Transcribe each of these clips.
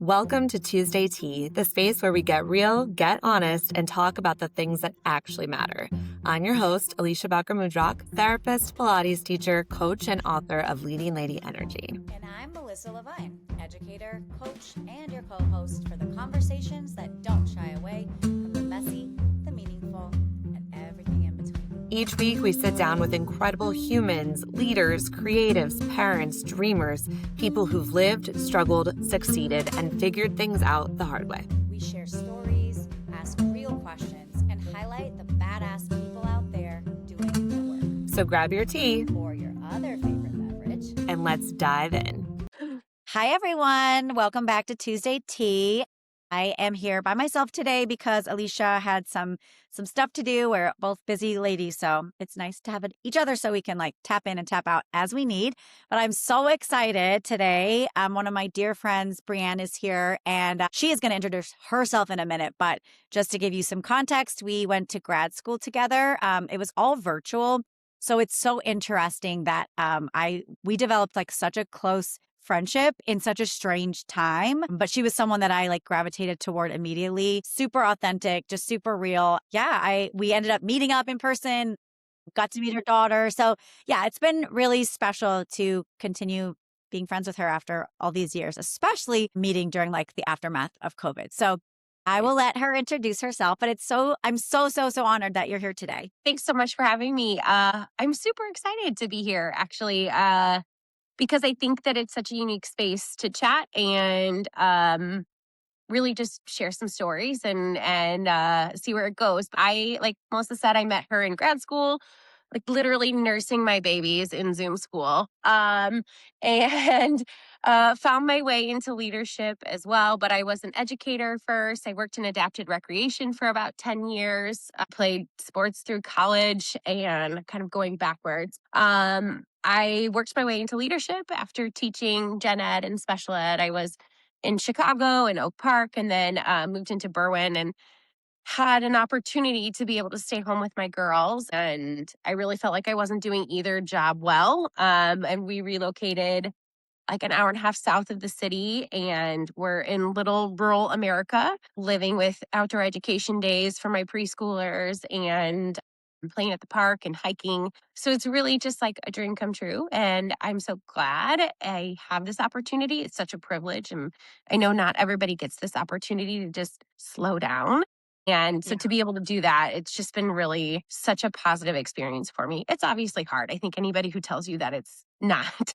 Welcome to Tuesday Tea, the space where we get real, get honest, and talk about the things that actually matter. I'm your host, Alicia Bakker-Mudrock, therapist, Pilates teacher, coach, and author of Leading Lady Energy. And I'm Melissa Levine, educator, coach, and your co-host for the conversations that don't shy away from the messy, the meaningful, and everything in between. Each week, we sit down with incredible humans, leaders, creatives, parents, dreamers, people who've lived, struggled, succeeded, and figured things out the hard way. We share stories, ask real questions, and highlight the badass people out there doing the work. So grab your tea Or your other favorite beverage. and let's dive in. Hi, everyone. Welcome back to Tuesday Tea. I am here by myself today because Alicia had some stuff to do. We're both busy ladies, so it's nice to have each other so we can tap in and tap out as we need. But I'm so excited today. One of my dear friends, Brianne, is here, and she is going to introduce herself in a minute. But just to give you some context, we went to grad school together. It was all virtual. So it's so interesting that we developed such a close friendship in such a strange time. But she was someone that I gravitated toward immediately. Super authentic, just super real. Yeah, we ended up meeting up in person, got to meet her daughter. So yeah, it's been really special to continue being friends with her after all these years, especially meeting during the aftermath of COVID. So I will let her introduce herself, but I'm so honored that you're here today. Thanks so much for having me. I'm super excited to be here, actually, because I think that it's such a unique space to chat and really just share some stories and see where it goes. Like Melissa said, I met her in grad school, literally nursing my babies in Zoom school, and found my way into leadership as well. But I was an educator first. I worked in adapted recreation for about 10 years. I played sports through college and kind of going backwards. I worked my way into leadership after teaching gen ed and special ed. I was in Chicago and Oak Park, and then moved into Berwyn and had an opportunity to be able to stay home with my girls. And I really felt like I wasn't doing either job well. And we relocated an hour and a half south of the city, and we're in little rural America, living with outdoor education days for my preschoolers and playing at the park and hiking. So it's really just a dream come true. And I'm so glad I have this opportunity. It's such a privilege. And I know not everybody gets this opportunity to just slow down. And so to be able to do that, it's just been really such a positive experience for me. It's obviously hard. I think anybody who tells you that it's not.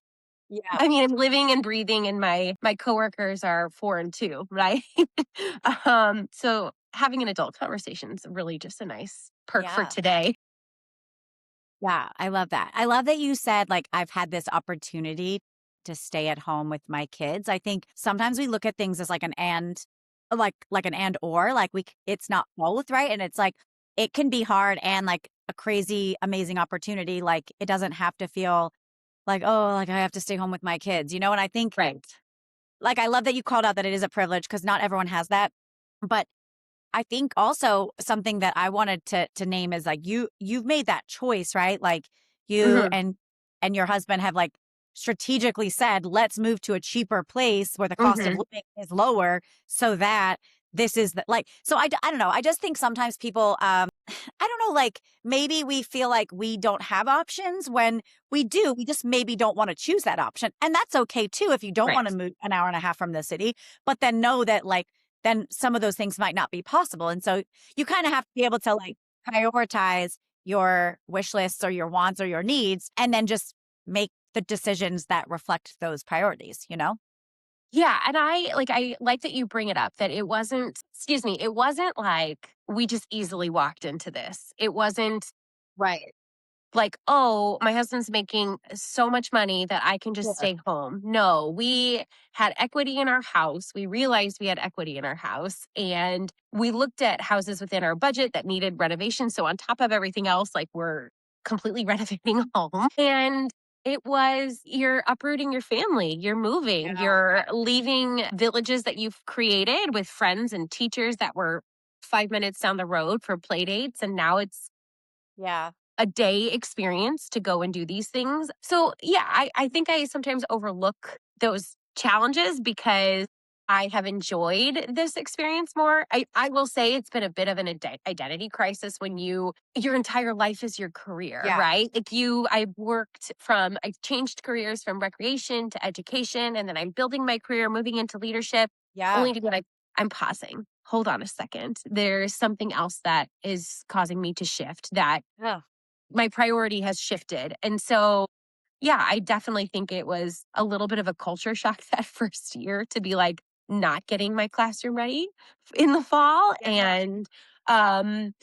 Yeah. I mean, I'm living and breathing, and my coworkers are 4 and 2, right? So having an adult conversation is really just a nice perk for today. Yeah, I love that. I love that you said, I've had this opportunity to stay at home with my kids. I think sometimes we look at things as an and, an and or, it's not both, right? And it's it can be hard and a crazy, amazing opportunity. It doesn't have to feel I have to stay home with my kids, And I think, Right. I love that you called out that it is a privilege because not everyone has that. But I think also something that I wanted to name is you've made that choice, right? You and your husband have strategically said, let's move to a cheaper place where the cost of living is lower so that this is so I don't know. I just think sometimes people, I don't know, maybe we feel like we don't have options when we do. We just maybe don't want to choose that option. And that's okay too if you don't want to move an hour and a half from the city, but then know that then some of those things might not be possible. And so you kind of have to be able to prioritize your wish lists or your wants or your needs and then just make the decisions that reflect those priorities, Yeah. And I like that you bring it up, that it wasn't we just easily walked into this. It wasn't Right. oh, my husband's making so much money that I can just stay home. No, we had equity in our house. We realized we had equity in our house, and we looked at houses within our budget that needed renovation. So on top of everything else, we're completely renovating a home. And it was, you're uprooting your family, you're moving, you're leaving villages that you've created with friends and teachers that were 5 minutes down the road for play dates. And now it's a day experience to go and do these things. So yeah, I think I sometimes overlook those challenges because I have enjoyed this experience more. I will say it's been a bit of an identity crisis when your entire life is your career, Yeah. right? I changed careers from recreation to education, and then I'm building my career, moving into leadership, Yeah. only to be like, I'm pausing. Hold on a second. There's something else that is causing me to shift, that Yeah. my priority has shifted. And so yeah, I definitely think it was a little bit of a culture shock that first year to be like not getting my classroom ready in the fall Yeah. and um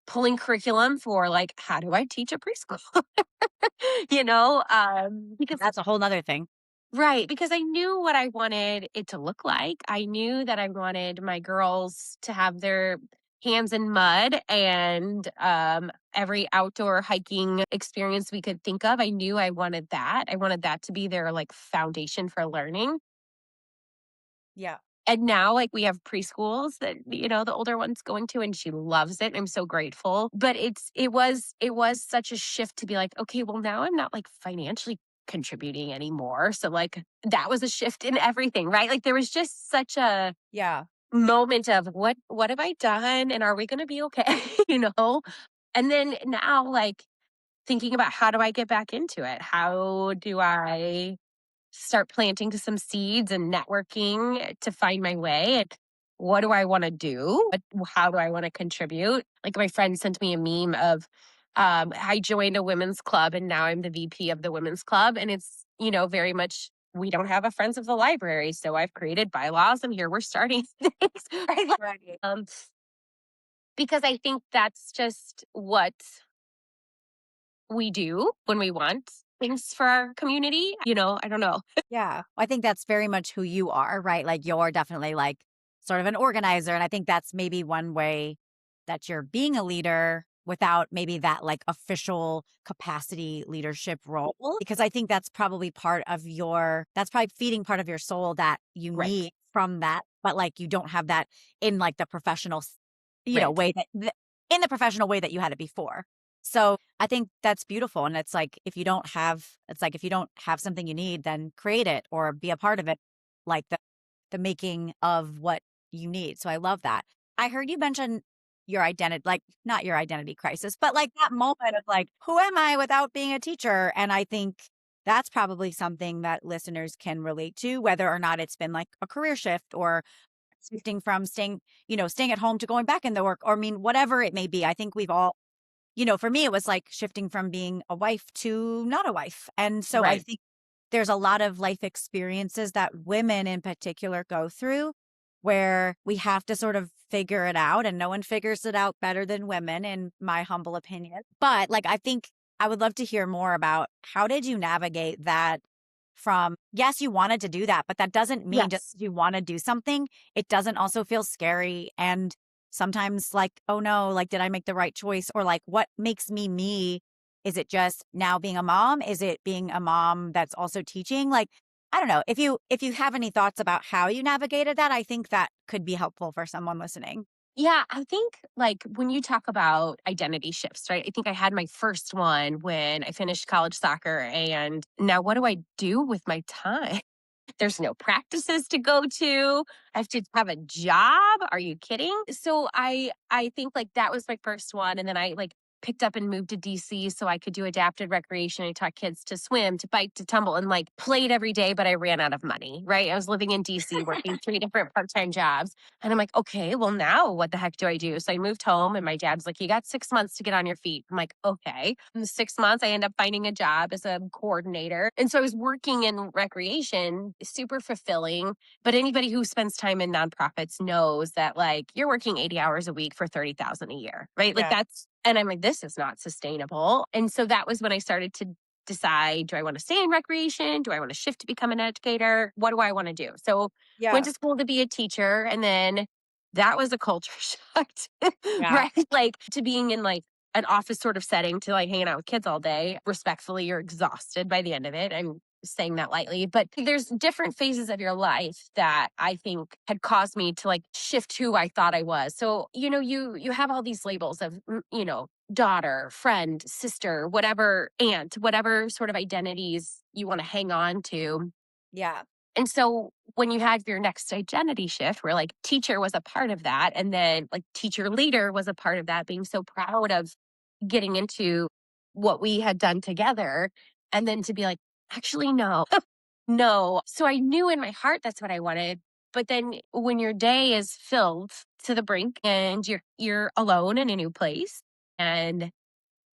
pulling curriculum for like how do I teach a preschool? Because That's a whole nother thing. right, because I knew what I wanted it to look like. I knew that I wanted my girls to have their hands in mud and every outdoor hiking experience we could think of. I knew I wanted that. I wanted that to be their like foundation for learning. Yeah. And now like we have preschools that the older one's going to, and she loves it. I'm so grateful. But it was such a shift to be like, okay, well now I'm not like financially contributing anymore. So like that was a shift in everything, right? Like there was just such a Yeah. moment of what have I done and are we going to be okay? you know? And then now like thinking about how do I get back into it? How do I start planting to some seeds and networking to find my way? And what do I want to do? How do I want to contribute? Like my friend sent me a meme of I joined a women's club and now I'm the VP of the women's club. And it's, very much we don't have a friends of the library. So I've created bylaws and here we're starting things. Right? Right. Because I think that's just what we do when we want things for our community. I don't know. Yeah. I think that's very much who you are, right? Like you're definitely like sort of an organizer. And I think that's maybe one way that you're being a leader without maybe that like official capacity leadership role. Because I think that's probably that's probably feeding part of your soul that you Right. need from that. But like you don't have that in like the professional, Right. way in the professional way that you had it before. So I think that's beautiful. And it's like if you don't have something you need, then create it or be a part of it, like the making of what you need. So I love that. I heard you mention your identity, like not your identity crisis, but like that moment of like, who am I without being a teacher? And I think that's probably something that listeners can relate to, whether or not it's been like a career shift or shifting from staying at home to going back into work, or I mean, whatever it may be. I think we've all for me, it was like shifting from being a wife to not a wife. And so I Right. think there's a lot of life experiences that women in particular go through where we have to sort of figure it out. And no one figures it out better than women, in my humble opinion. But like, I think I would love to hear more about how did you navigate that from, yes, you wanted to do that, but that doesn't mean just Yes. you want to do something. It doesn't also feel scary. And sometimes like, oh no, like, did I make the right choice? Or like, what makes me me? Is it just now being a mom? Is it being a mom that's also teaching? Like, I don't know. If you have any thoughts about how you navigated that, I think that could be helpful for someone listening. Yeah, I think like when you talk about identity shifts, right? I think I had my first one when I finished college soccer. And now what do I do with my time? There's no practices to go to. I have to have a job. Are you kidding? So I think like that was my first one. And then I like picked up and moved to DC so I could do adapted recreation. I taught kids to swim, to bike, to tumble, and like played every day, but I ran out of money, right? I was living in DC working three different part-time jobs. And I'm like, okay, well now what the heck do I do? So I moved home and my dad's like, you got 6 months to get on your feet. I'm like, okay. In the 6 months, I end up finding a job as a coordinator. And so I was working in recreation, super fulfilling. But anybody who spends time in nonprofits knows that like you're working 80 hours a week for 30,000 a year, right? Like Yeah. and I'm like, this is not sustainable. And so that was when I started to decide, do I want to stay in recreation? Do I want to shift to become an educator? What do I want to do? So went Yeah. to school to be a teacher. And then that was a culture shock, Yeah. right? Like to being in like an office sort of setting to like hanging out with kids all day. Respectfully, you're exhausted by the end of it. I'm saying that lightly, but there's different phases of your life that I think had caused me to like shift who I thought I was. So, you have all these labels of, daughter, friend, sister, whatever, aunt, whatever sort of identities you want to hang on to. Yeah. And so when you had your next identity shift where like teacher was a part of that, and then like teacher leader was a part of that, being so proud of getting into what we had done together, and then to be like, actually, no, no. So I knew in my heart that's what I wanted. But then when your day is filled to the brink and you're alone in a new place and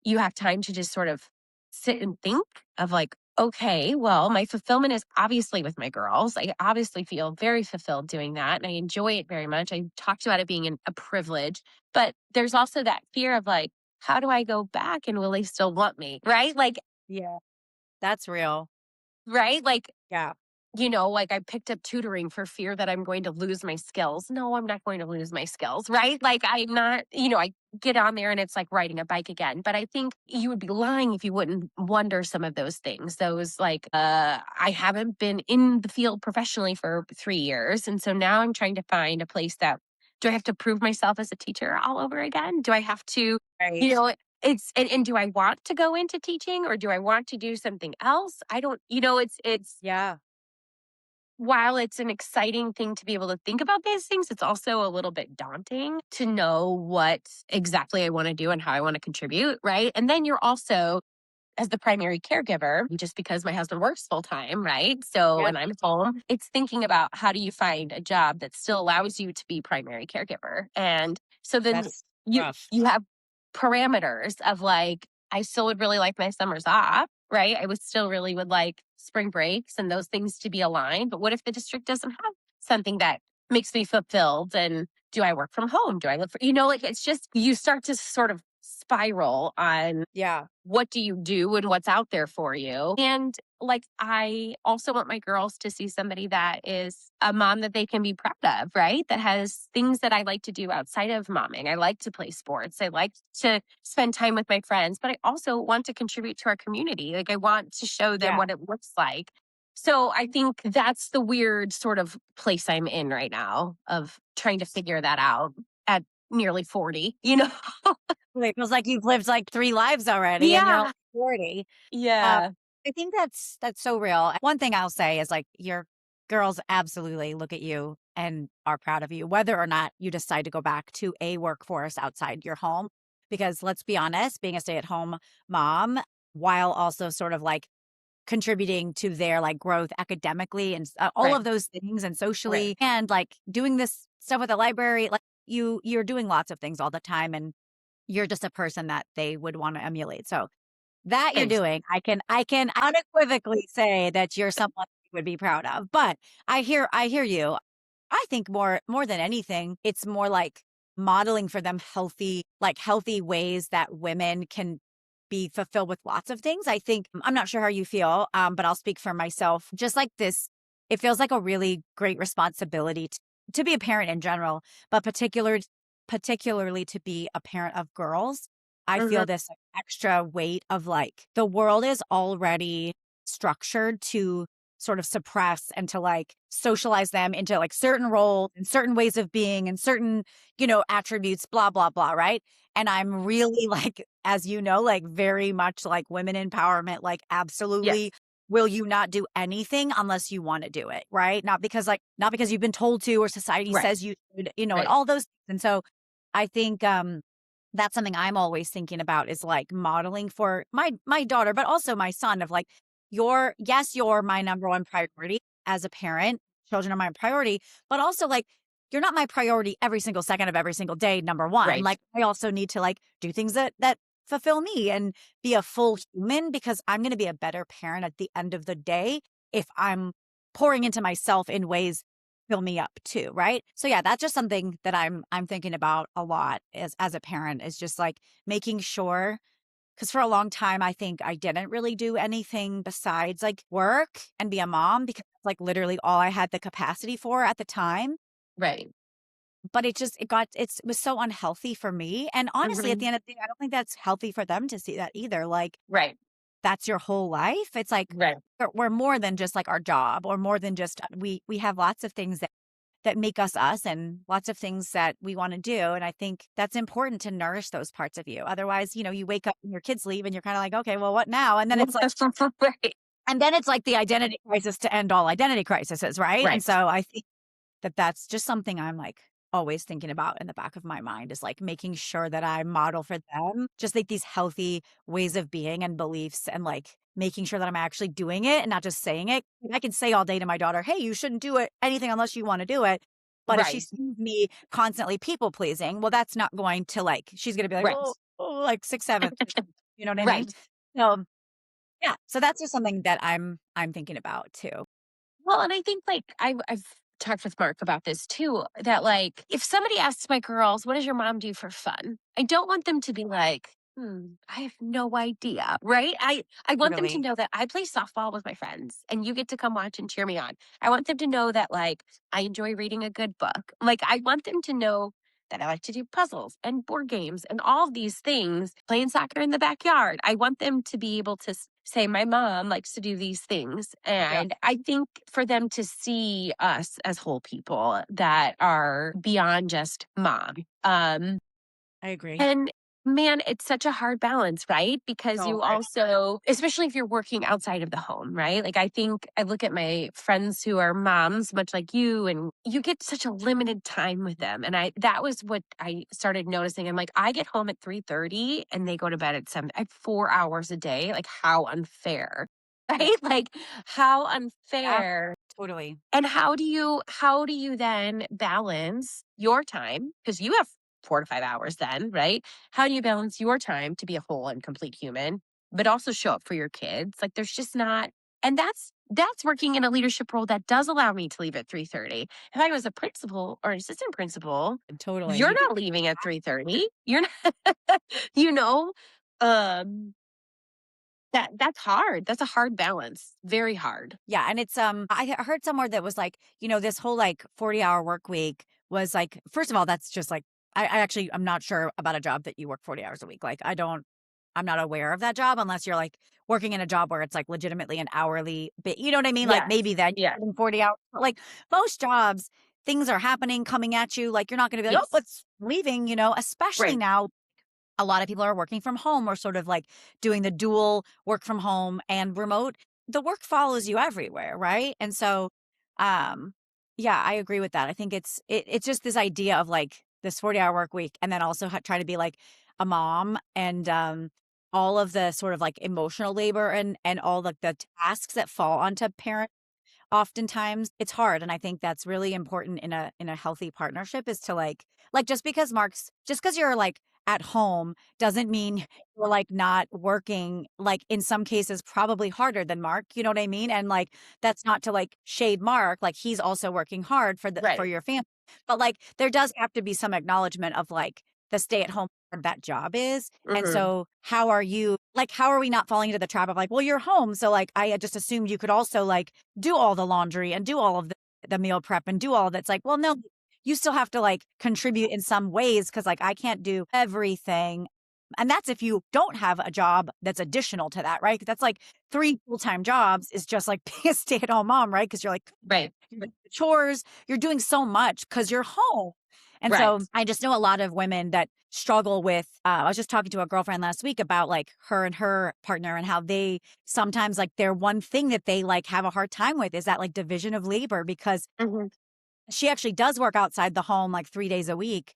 you have time to just sort of sit and think of like, okay, well, my fulfillment is obviously with my girls. I obviously feel very fulfilled doing that. And I enjoy it very much. I talked about it being a privilege, but there's also that fear of like, how do I go back and will they still want me? Right. Like, Yeah. That's real. right. Like, Yeah. like I picked up tutoring for fear that I'm going to lose my skills. No, I'm not going to lose my skills, right? Like I'm not, I get on there and it's like riding a bike again. But I think you would be lying if you wouldn't wonder some of those things. Those like, I haven't been in the field professionally for 3 years. And so now I'm trying to find a place that, do I have to prove myself as a teacher all over again? Do I have to, Right. and do I want to go into teaching or do I want to do something else? I don't, it's, Yeah. while it's an exciting thing to be able to think about these things, it's also a little bit daunting to know what exactly I want to do and how I want to contribute, right? And then you're also, as the primary caregiver, just because my husband works full time, right? So, Yep. and I'm home, it's thinking about how do you find a job that still allows you to be primary caregiver. And so then That's you rough. you have parameters of like, I still would really like my summers off, right? I would still really would like spring breaks and those things to be aligned. But what if the district doesn't have something that makes me fulfilled? And do I work from home? Do I look for, like it's just, you start to sort of spiral on Yeah. what do you do and what's out there for you. And like, I also want my girls to see somebody that is a mom that they can be proud of, right? That has things that I like to do outside of momming. I like to play sports. I like to spend time with my friends, but I also want to contribute to our community. Like, I want to show them Yeah. what it looks like. So I think that's the weird sort of place I'm in right now of trying to figure that out at nearly 40, It feels like you've lived like 3 lives already and you're only Yeah. 40. Uh, Yeah. I think that's so real. One thing I'll say is like your girls absolutely look at you and are proud of you, whether or not you decide to go back to a workforce outside your home. Because let's be honest, being a stay-at-home mom, while also sort of like contributing to their like growth academically and all Right. of those things and Right. socially and like doing this stuff with the library, like you're doing lots of things all the time and you're just a person that they would want to emulate. So that you're Thanks. doing, I can unequivocally say that you're someone you would be proud of. But I hear you. I think more than anything, it's more like modeling for them healthy ways that women can be fulfilled with lots of things. I think I'm not sure how you feel, but I'll speak for myself. Just like this, it feels like a really great responsibility to be a parent in general, but particularly to be a parent of girls. I feel Mhm. this like, extra weight of like the world is already structured to sort of suppress and to like socialize them into like certain roles and certain ways of being and certain, attributes, blah, blah, blah. Right. And I'm really like, as you know, like very much like women empowerment, like absolutely Yes. will you not do anything unless you want to do it. Right. Not because you've been told to or society Right. says you should, and Right. all those things. And so I think that's something I'm always thinking about is like modeling for my daughter, but also my son of like you're my number one priority as a parent. Children are my priority, but also like you're not my priority every single second of every single day, number one. Right. Like I also need to like do things that fulfill me and be a full human because I'm gonna be a better parent at the end of the day if I'm pouring into myself in ways fill me up too, right? So yeah, that's just something that I'm thinking about a lot as a parent is just like making sure because for a long time I think I didn't really do anything besides like work and be a mom because it's like literally all I had the capacity for at the time. Right. But it was so unhealthy for me. And honestly, at Mhm. the end of the day, I don't think that's healthy for them to see that either. Like Right. that's your whole life. It's like Right. we're more than just like our job or more than just we have lots of things that make us us and lots of things that we want to do. And I think that's important to nourish those parts of you. Otherwise, you wake up and your kids leave and you're kind of like, okay, well, what now? And then it's like, Right. And then it's like the identity crisis to end all identity crises, right? And Right. so I think that that's just something I'm like always thinking about in the back of my mind is like making sure that I model for them just like these healthy ways of being and beliefs and like making sure that I'm actually doing it and not just saying it. I can say all day to my daughter, hey, you shouldn't do it anything unless you want to do it. But if she Right. sees me constantly people pleasing, well, that's not going to like, she's going to be like, Right. oh, like 6'7", you know what I mean? Right. So yeah, so that's just something that I'm thinking about too. Well, and I think like I've talked with Mark about this too, that like if somebody asks my girls, what does your mom do for fun? I don't want them to be like, I have no idea. Right. I want them to Totally. know that I play softball with my friends and you get to come watch and cheer me on. I want them to know that like I enjoy reading a good book. Like I want them to know that I like to do puzzles and board games and all of these things, playing soccer in the backyard. I want them to be able to say, my mom likes to do these things. Yeah, And I think for them to see us as whole people that are beyond just mom. I agree. And man, it's such a hard balance, right? Because So you hard. also, especially if you're working outside of the home, right? Like I think I look at my friends who are moms, much like you, and you get such a limited time with them. And that was what I started noticing. I'm like, I get home at 3:30 and they go to bed at 7. I have 4 hours a day. Like how unfair. Yeah, Right? Like how yeah, unfair. totally. And how do you then balance your time? Because you have 4 to 5 hours then, right? How do you balance your time to be a whole and complete human, but also show up for your kids? Like there's just not, and that's working in a leadership role that does allow me to leave at 3:30. If I was a principal or an assistant principal, Totally. you're You could not leaving at 3:30. You're not, you know, um, that's hard. That's a hard balance. Very hard. yeah, and it's I heard somewhere that was like, this whole like 40-hour work week was like, first of all, that's just like I actually I'm not sure about a job that you work 40 hours a week. Like I'm not aware of that job unless you're like working in a job where it's like legitimately an hourly bit. You know what I mean? Like Yes. maybe then Yeah. you're working 40 hours. But like most jobs, things are happening, coming at you. Like you're not gonna be like, oh, Yes. it's leaving, especially Right. now a lot of people are working from home or sort of like doing the dual work from home and remote. The work follows you everywhere, right? And so, um, yeah, I agree with that. I think it's just this idea of like this 40-hour work week, and then also try to be like a mom and all of the sort of like emotional labor and all the tasks that fall onto parents. Oftentimes it's hard, and I think that's really important in a healthy partnership is to like just because you're like at home doesn't mean you're like not working, like in some cases probably harder than Mark, you know what I mean? And like that's not to like shade Mark, like he's also working hard for Right. your family. But like there does have to be some acknowledgement of like the stay-at-home that job is. And Mhm. so how are we not falling into the trap of like, well, you're home, so like I just assumed you could also like do all the laundry and do all of the meal prep and do all of that. It's like, well, no, you still have to like contribute in some ways because like I can't do everything. And that's if you don't have a job that's additional to that, right? 'Cause that's like 3 full-time jobs is just like being a stay-at-home mom, right? Because Right. you're doing chores, you're doing so much because you're home. And Right. so I just know a lot of women that struggle with, I was just talking to a girlfriend last week about like her and her partner and how they sometimes like their one thing that they like have a hard time with is that like division of labor because Mhm. she actually does work outside the home like 3 days a week,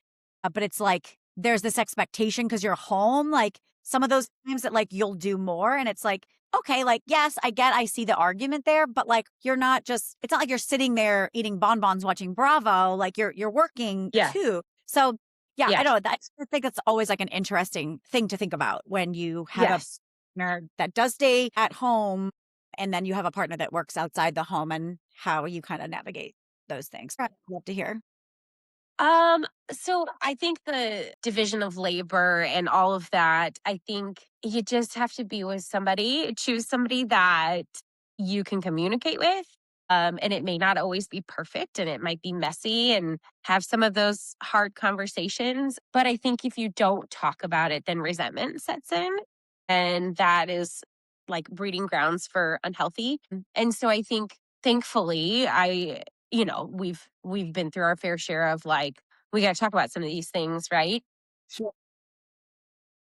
but it's like there's this expectation because 'cause you're home, like, some of those times that, like, you'll do more, and it's like, okay, like, yes, I see the argument there, but, like, you're not just it's not like you're sitting there eating bonbons watching Bravo, like, you're working Yeah. too. So, yeah, I Yeah. don't know, I think that's always, like, an interesting thing to think about when you have a Yes. partner that does stay at home, and then you have a partner that works outside the home and how you kinda navigate those things. I'd love to hear. So I think the division of labor and all of that, I think you just have to be with somebody, choose somebody that you can communicate with. And it may not always be perfect and it might be messy and have some of those hard conversations. But I think if you don't talk about it, then resentment sets in. And that is like breeding grounds for unhealthy. And so I think thankfully we've been through our fair share of like we got to talk about some of these things, right? Sure.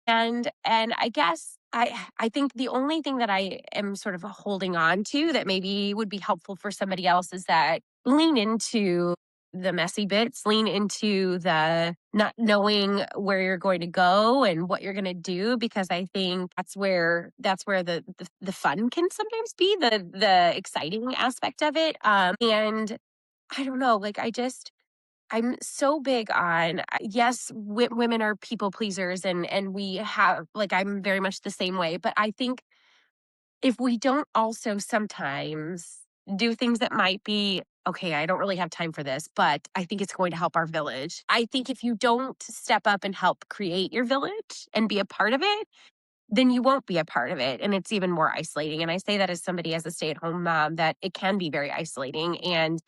And I guess I think the only thing that I am sort of holding on to that maybe would be helpful for somebody else is that lean into the messy bits, lean into the not knowing where you're going to go and what you're going to do, because I think that's where the fun can sometimes be, the exciting aspect of it. And I don't know, like I'm so big on yes, women are people pleasers, and we have, like, I'm very much the same way, but I think if we don't also sometimes do things that might be okay, I don't really have time for this, but I think it's going to help our village. I think if you don't step up and help create your village and be a part of it, then you won't be a part of it, and it's even more isolating. And I say that as somebody, as a stay-at-home mom, that it can be very isolating. And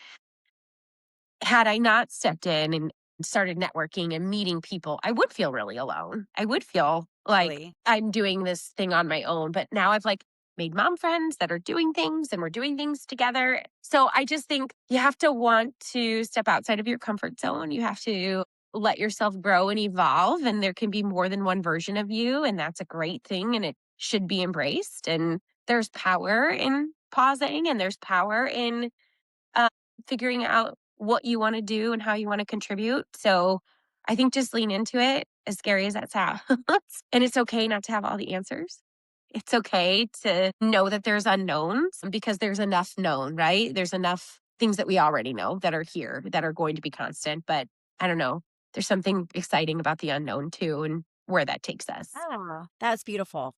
had I not stepped in and started networking and meeting people, I would feel really alone. I would feel like Really. I'm doing this thing on my own. But now I've like made mom friends that are doing things, and we're doing things together. So I just think you have to want to step outside of your comfort zone. You have to let yourself grow and evolve. And there can be more than one version of you. And that's a great thing. And it should be embraced. And there's power in pausing, and there's power in uh, figuring out what you want to do and how you want to contribute. So I think just lean into it, as scary as that sounds. And it's okay not to have all the answers. It's okay to know that there's unknowns, because there's enough known, right? There's enough things that we already know that are here that are going to be constant. But I don't know. There's something exciting about the unknown too, and where that takes us. Oh, that's beautiful.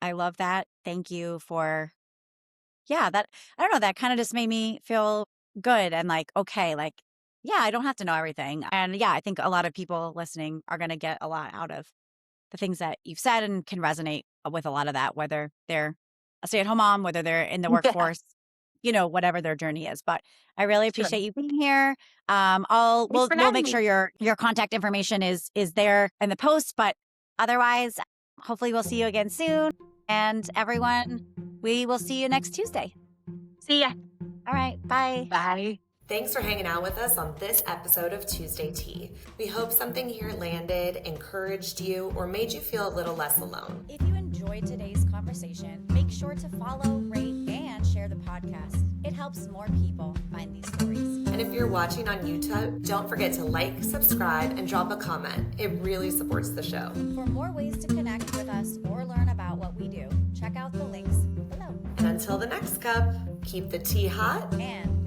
I love that. Thank you for, yeah, that, I don't know, that kind of just made me feel good and like, okay, like, yeah, I don't have to know everything. And yeah, I think a lot of people listening are going to get a lot out of the things that you've said and can resonate with a lot of that, whether they're a stay-at-home mom, whether they're in the Yeah, workforce, whatever their journey is. But I really sure. appreciate you being here. I'll Thanks we'll for we'll having make me. sure your contact information is there in the post. But otherwise, hopefully we'll see you again soon. And everyone, we will see you next Tuesday. See ya. All right, bye. Bye. Thanks for hanging out with us on this episode of Tuesday Tea. We hope something here landed, encouraged you, or made you feel a little less alone. If you enjoyed today's conversation, make sure to follow, rate, and share the podcast. It helps more people find these stories. And if you're watching on YouTube, don't forget to like, subscribe, and drop a comment. It really supports the show. For more ways to connect with us or learn about what we do, check out the links below. And until the next cup, keep the tea hot And